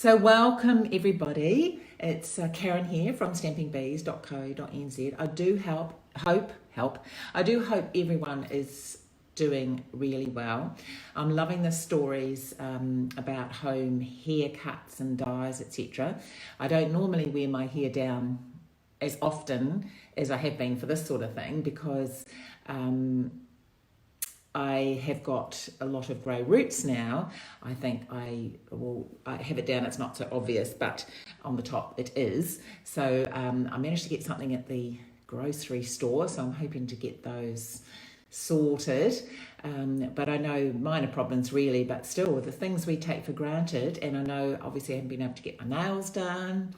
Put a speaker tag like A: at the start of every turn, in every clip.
A: So welcome everybody. It's Karen here from stampingbees.co.nz. I do hope everyone is doing really well. I'm loving the stories about home haircuts and dyes, etc. I don't normally wear my hair down as often as I have been for this sort of thing because I have got a lot of grey roots now. I think I have it down, it's not so obvious, but on the top it is. So I managed to get something at the grocery store, so I'm hoping to get those sorted. But I know minor problems really, but still the things we take for granted, and I know obviously I haven't been able to get my nails done.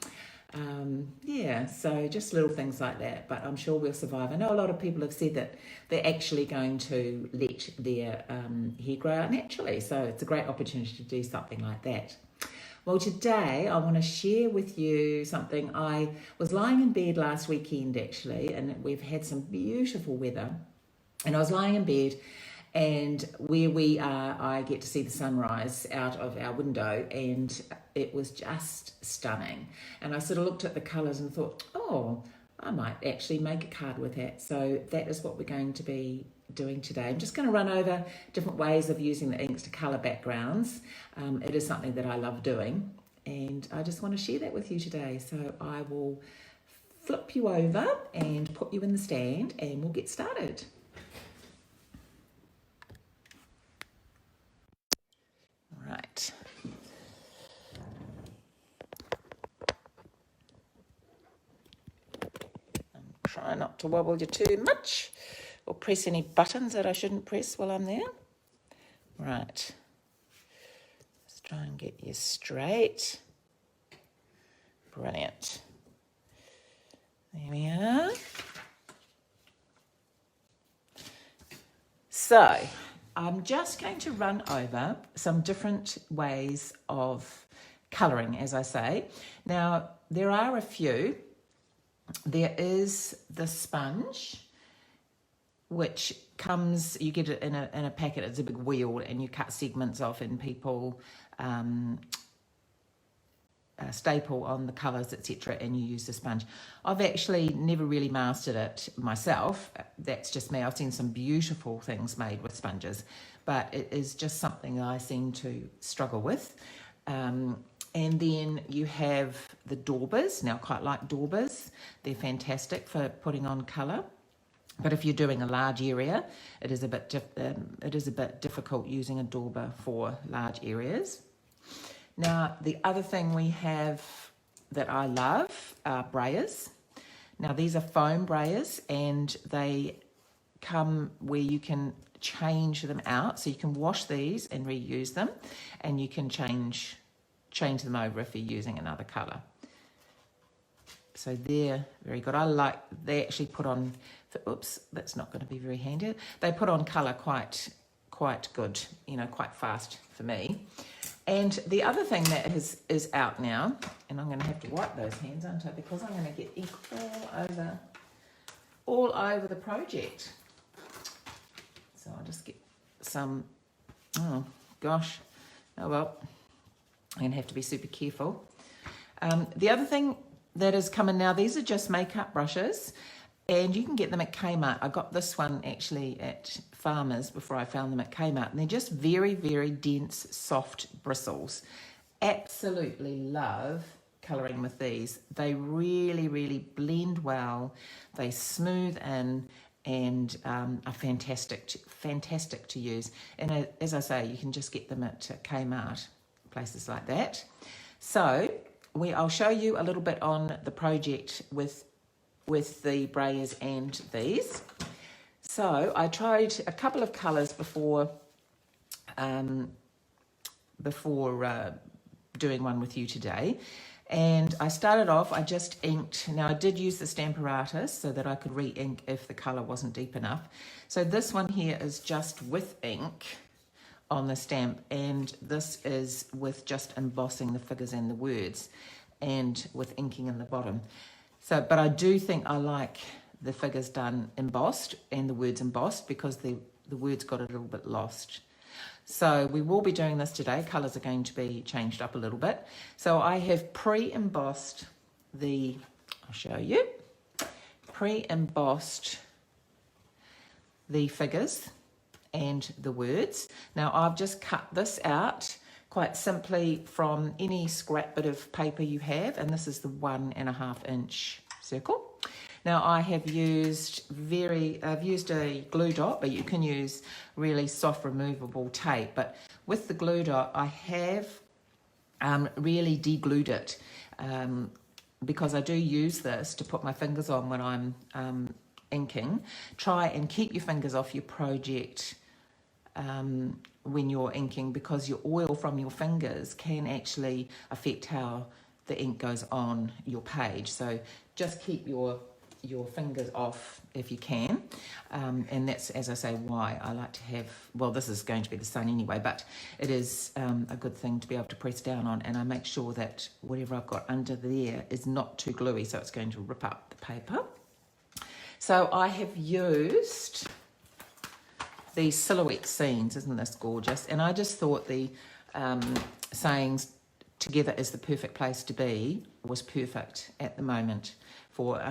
A: So just little things like that, but I'm sure we'll survive. I know a lot of people have said that they're actually going to let their hair grow out naturally, so it's a great opportunity to do something like that. Well, today I want to share with you something. I was lying in bed last weekend actually, and we've had some beautiful weather, and I was lying in bed, and where we are, I get to see the sunrise out of our window, and it was just stunning. And I sort of looked at the colours and thought, oh, I might actually make a card with that. So that is what we're going to be doing today. I'm just going to run over different ways of using the inks to colour backgrounds. It is something that I love doing, and I just want to share that with you today. So I will flip you over and put you in the stand, and we'll get started. Right. Try not to wobble you too much or press any buttons that I shouldn't press while I'm there. Right. Let's try and get you straight. Brilliant. There we are. So I'm just going to run over some different ways of colouring, as I say. Now, there are a few. There is the sponge, which comes, you get it in a packet, it's a big wheel, and you cut segments off, and people staple on the colours, etc., and you use the sponge. I've actually never really mastered it myself. That's just me. I've seen some beautiful things made with sponges, but it is just something I seem to struggle with. And then you have the daubers. Now, I quite like daubers. They're fantastic for putting on colour. But if you're doing a large area, it is a bit difficult using a dauber for large areas. Now, the other thing we have that I love are brayers. Now, these are foam brayers, and they come where you can change them out. So you can wash these and reuse them, and you can change them over if you're using another colour. So they're very good. They actually put on, oops, that's not going to be very handy. They put on colour quite good, quite fast for me. And the other thing that is out now, and I'm going to have to wipe those hands, aren't I? Because I'm going to get ink all over the project. So I'll just get some, oh gosh, oh well, I'm going to have to be super careful. The other thing that is coming now, these are just makeup brushes, and you can get them at Kmart. I got this one actually at Farmers before I found them at Kmart, and they're just very, very dense, soft bristles. Absolutely love colouring with these. They really, really blend well. They smooth in and are fantastic to use. And as I say, you can just get them at Kmart, places like that. So I'll show you a little bit on the project with the brayers and these. So I tried a couple of colours before doing one with you today. And I started off, I just inked. Now I did use the Stamparatus so that I could re-ink if the colour wasn't deep enough. So this one here is just with ink on the stamp, and this is with just embossing the figures and the words, and with inking in the bottom. So, but I do think I like the figures done embossed and the words embossed, because the words got a little bit lost. So we will be doing this today. Colours are going to be changed up a little bit. So I have pre-embossed I'll show you, pre-embossed the figures and the words. Now I've just cut this out quite simply from any scrap bit of paper you have, and this is the 1.5 inch circle. Now I have used I've used a glue dot, but you can use really soft removable tape. But with the glue dot, I have really de-glued it because I do use this to put my fingers on when I'm inking. Try and keep your fingers off your project when you're inking, because your oil from your fingers can actually affect how the ink goes on your page. So just keep your fingers off if you can, and that's, as I say, why I like to have, well, this is going to be the sun anyway, but it is a good thing to be able to press down on, and I make sure that whatever I've got under there is not too gluey, so it's going to rip up the paper. So I have used these Silhouette scenes. Isn't this gorgeous? And I just thought the sayings "together is the perfect place to be" was perfect at the moment for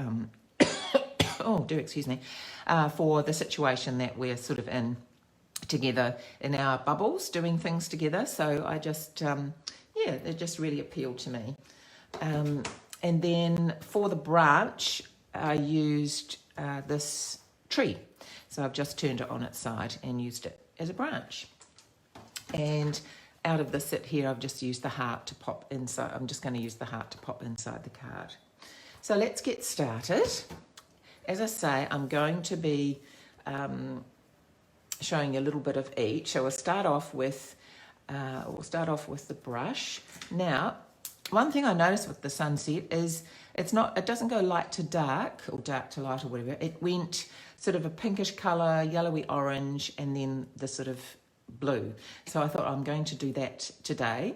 A: for the situation that we're sort of in together in our bubbles, doing things together. So I just it just really appealed to me. And then for the branch, I used this tree. So I've just turned it on its side and used it as a branch. And out of the sit here, I've just used the heart to pop inside. I'm just going to use the heart to pop inside the card. So let's get started. As I say, I'm going to be showing you a little bit of each. So we'll start off with the brush. Now, one thing I noticed with the sunset is it doesn't go light to dark or dark to light or whatever. It went sort of a pinkish colour, yellowy orange, and then the sort of blue. So I thought I'm going to do that today.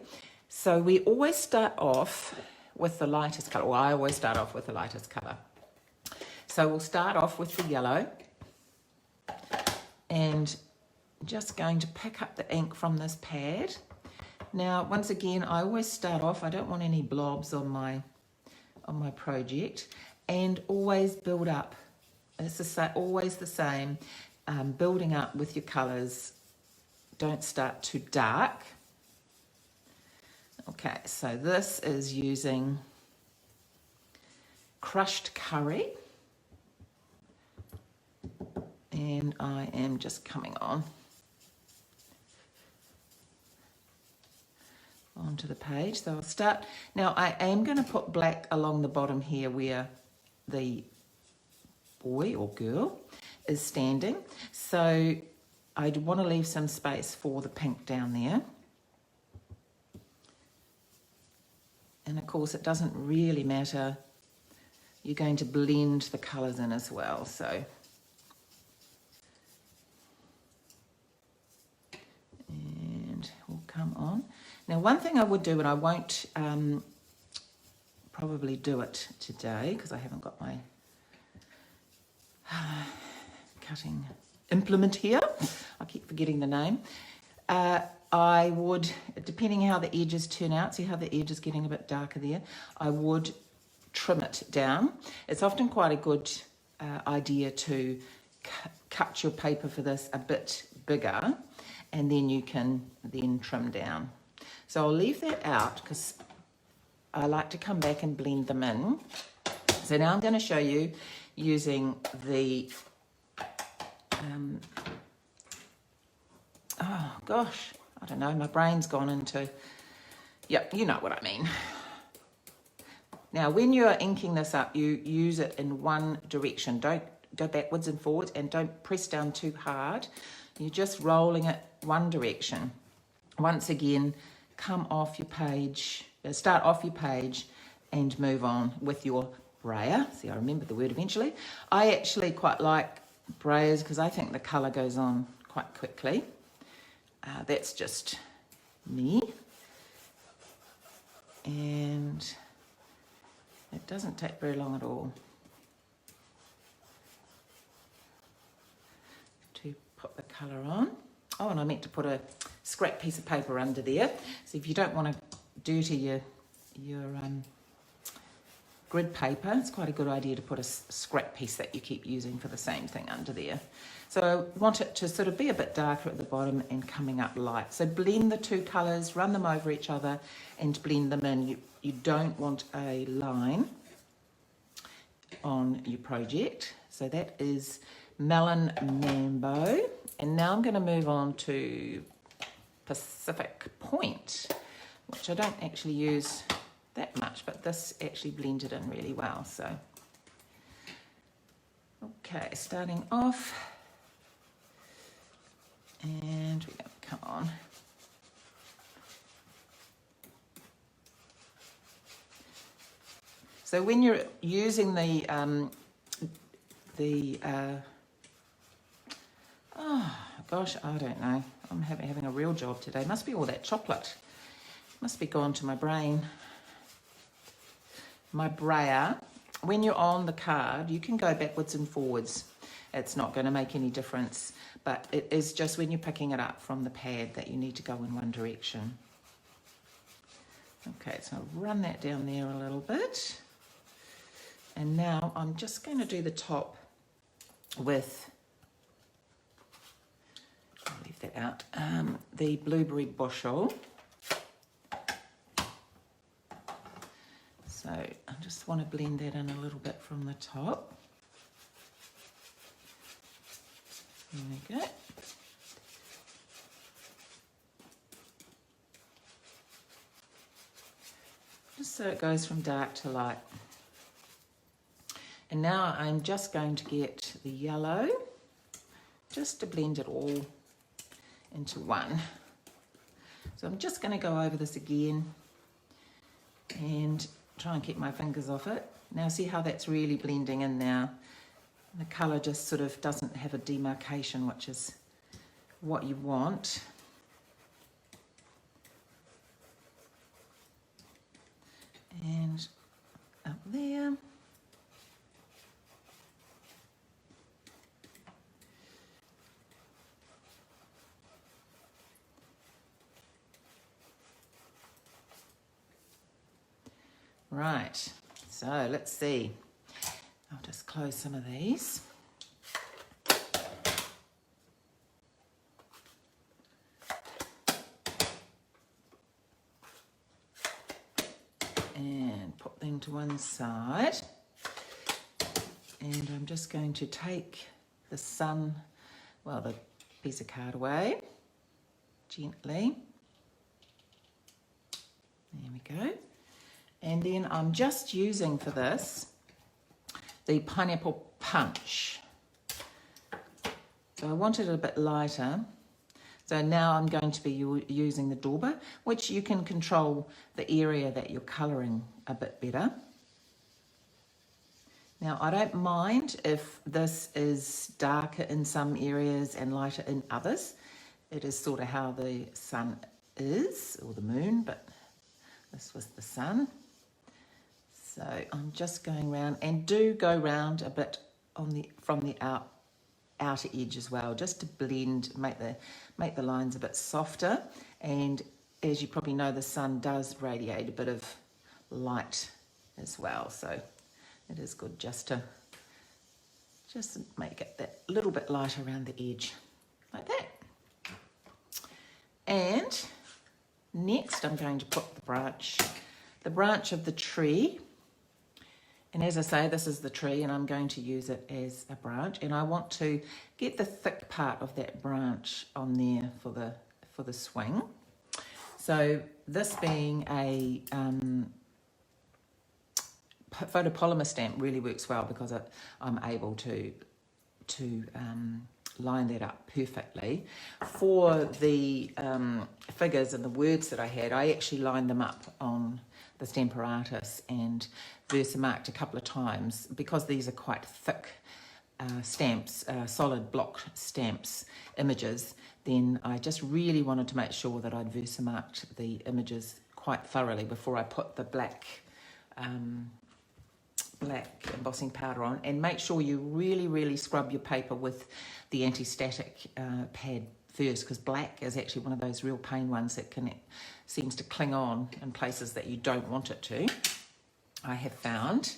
A: So we always start off with the lightest colour. Well, I always start off with the lightest colour. So we'll start off with the yellow, and just going to pick up the ink from this pad. Now, once again, I always start off, I don't want any blobs on my project, and always build up. It's always the same, building up with your colours. Don't start too dark. Okay, so this is using crushed curry, and I am just coming onto the page. So I'll start. Now I am going to put black along the bottom here where the boy or girl is standing. So I want to leave some space for the pink down there. And of course, it doesn't really matter. You're going to blend the colours in as well. So, and we'll come on. Now, one thing I would do, and I won't probably do it today because I haven't got my cutting implement here. I keep forgetting the name. I would, depending how the edges turn out, see how the edge is getting a bit darker there, I would trim it down. It's often quite a good idea to cut your paper for this a bit bigger, and then you can then trim down. So I'll leave that out because I like to come back and blend them in. So now I'm going to show you using the, oh gosh, I don't know, my brain's gone into, yep, you know what I mean. Now, when you're inking this up, you use it in one direction. Don't go backwards and forwards, and don't press down too hard. You're just rolling it one direction. Once again, come off your page, start off your page and move on with your brayer. See, I remember the word eventually. I actually quite like brayers because I think the colour goes on quite quickly. That's just me. And it doesn't take very long at all to put the colour on. Oh, and I meant to put a scrap piece of paper under there. So if you don't want to dirty your grid paper, it's quite a good idea to put a scrap piece that you keep using for the same thing under there. So I want it to sort of be a bit darker at the bottom and coming up light. So blend the two colours, run them over each other and blend them in. You don't want a line on your project. So that is Melon Mambo. And now I'm going to move on to Pacific Point, which I don't actually use that much, but this actually blended in really well. So, okay, starting off, and we're going to come on. So when you're using oh gosh, I don't know. I'm having a real job today. Must be all that chocolate. Must be gone to my brain. My brayer. When you're on the card, you can go backwards and forwards. It's not going to make any difference. But it is just when you're picking it up from the pad that you need to go in one direction. Okay, so I'll run that down there a little bit. And now I'm just going to do the top with, I'll leave that out, the blueberry bushel. So I just want to blend that in a little bit from the top. There we go. Just so it goes from dark to light. And now I'm just going to get the yellow, just to blend it all into one. So I'm just going to go over this again and try and keep my fingers off it. Now see how that's really blending in now. The colour just sort of doesn't have a demarcation, which is what you want. And up there. Right, so let's see. I'll just close some of these. And put them to one side. And I'm just going to take the sun, well, the piece of card away, gently. There we go. And then I'm just using for this the Pineapple Punch. So I wanted it a bit lighter. So now I'm going to be using the dauber, which you can control the area that you're colouring a bit better. Now I don't mind if this is darker in some areas and lighter in others. It is sort of how the sun is, or the moon, but this was the sun. So I'm just going round, and do go round a bit from the outer edge as well, just to blend, make the lines a bit softer. And as you probably know, the sun does radiate a bit of light as well, so it is good just to make it that little bit lighter around the edge, like that. And next I'm going to put the branch of the tree. And as I say, this is the tree, and I'm going to use it as a branch. And I want to get the thick part of that branch on there for the swing. So this being a photopolymer stamp really works well, because I'm able to line that up perfectly. For the figures and the words that I had, I actually lined them up on the Stamparatus and Versamarked a couple of times, because these are quite thick stamps, solid block stamps, images. Then I just really wanted to make sure that I'd Versamarked the images quite thoroughly before I put the black embossing powder on. And make sure you really scrub your paper with the anti-static pad first, because black is actually one of those real pain ones that seems to cling on in places that you don't want it to, I have found.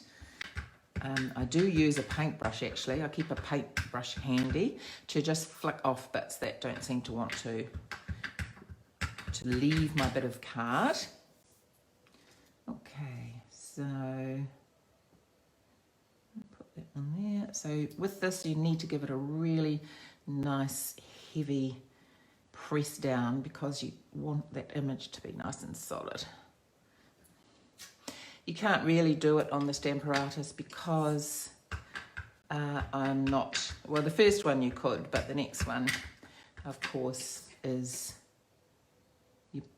A: I do use a paintbrush actually. I keep a paintbrush handy to just flick off bits that don't seem to want to leave my bit of card. Okay, so put that on there. So with this, you need to give it a really nice, heavy press down because you want that image to be nice and solid. You can't really do it on the Stamparatus because I'm not, well, the first one you could, but the next one, of course, is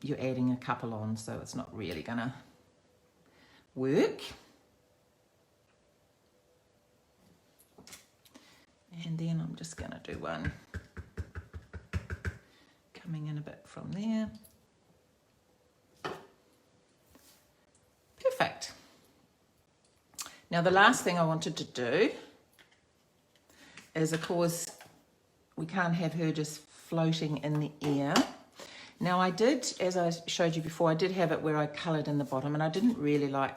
A: you're adding a couple on, so it's not really gonna work. And then I'm just gonna do one coming in a bit from there. Perfect. Now the last thing I wanted to do is, of course, we can't have her just floating in the air. Now I did, as I showed you before, I did have it where I coloured in the bottom, and I didn't really like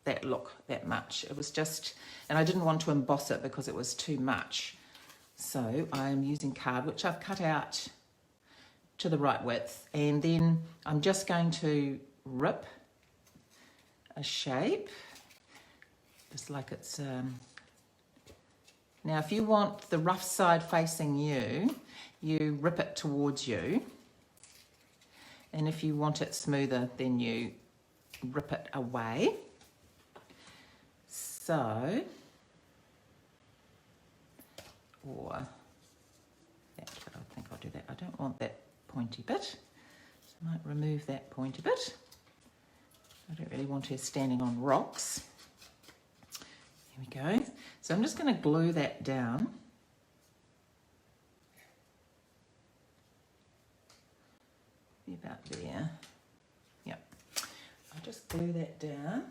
A: that look that much. It was just, and I didn't want to emboss it because it was too much. So I'm using card, which I've cut out to the right width, and then I'm just going to rip a shape, just like it's, now if you want the rough side facing you, you rip it towards you, and if you want it smoother, then you rip it away. So, or that, but I think I'll do that. I don't want that pointy bit, so I might remove that pointy bit. I don't really want her standing on rocks. Here we go. So I'm just going to glue that down. Be about there. Yep. I'll just glue that down.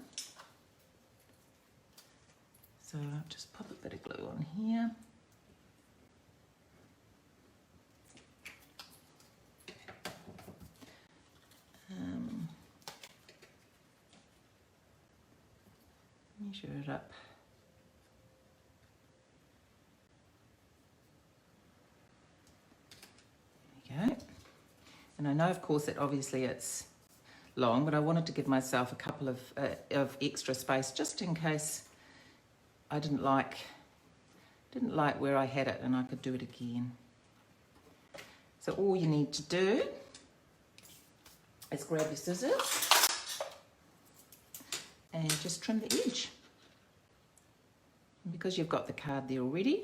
A: So I'll just pop a bit of glue on here. Measure it up. There we go. And I know, of course, that obviously it's long, but I wanted to give myself a couple of extra space just in case I didn't like where I had it and I could do it again. So all you need to do is grab your scissors and just trim the edge. And because you've got the card there already,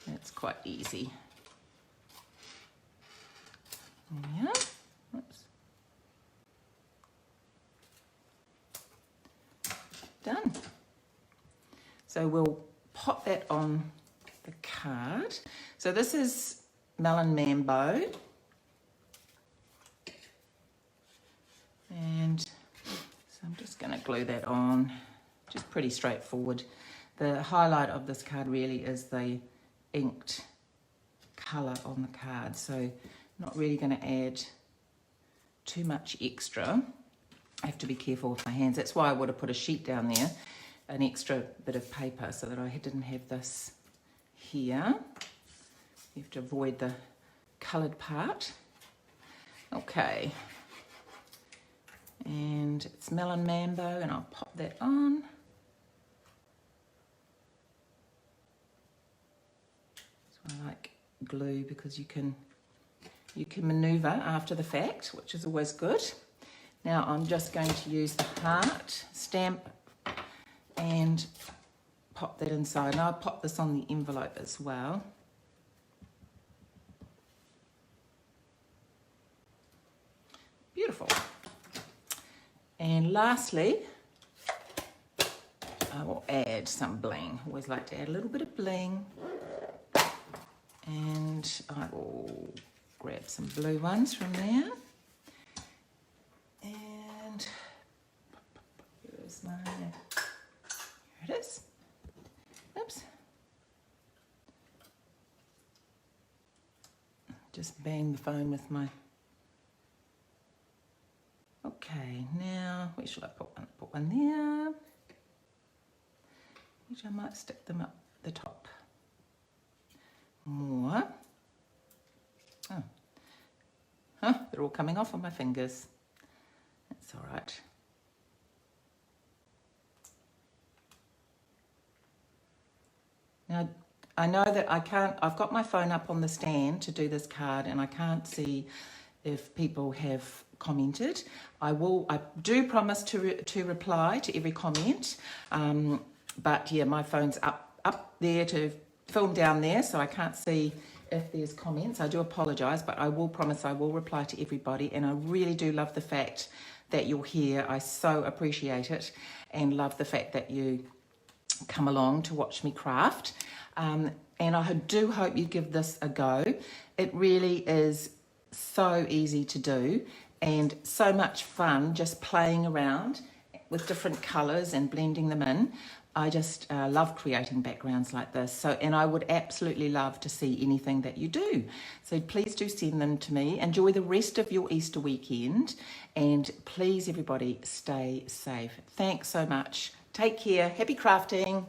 A: that's quite easy. Yeah. Oops. Done. So we'll pop that on the card. So this is Melon Mambo. And so I'm just going to glue that on, just pretty straightforward. The highlight of this card really is the inked colour on the card, so not really going to add too much extra. I have to be careful with my hands. That's why I would have put a sheet down there, an extra bit of paper, so that I didn't have this here. You have to avoid the coloured part. Okay. And it's Melon Mambo, and I'll pop that on. So I like glue because you can maneuver after the fact, which is always good. Now I'm just going to use the heart stamp and pop that inside. And I'll pop this on the envelope as well. Beautiful. And lastly, I will add some bling. Always like to add a little bit of bling. And I will grab some blue ones from there. And here's my, here it is. Oops. just bang the phone with my... Okay, now, where should I put one? Put one there. Which I might stick them up the top more. Oh. Huh, they're all coming off on my fingers. That's all right. Now, I know that I can't, I've got my phone up on the stand to do this card and I can't see if people have commented. I do promise to reply to every comment. But yeah, my phone's up there to film down there, so I can't see if there's comments. I do apologise, but I will promise I will reply to everybody. And I really do love the fact that you're here. I so appreciate it, and love the fact that you come along to watch me craft. And I do hope you give this a go. It really is so easy to do and so much fun just playing around with different colours and blending them in. I just love creating backgrounds like this. So, and I would absolutely love to see anything that you do. So please do send them to me. Enjoy the rest of your Easter weekend. And please, everybody, stay safe. Thanks so much. Take care. Happy crafting.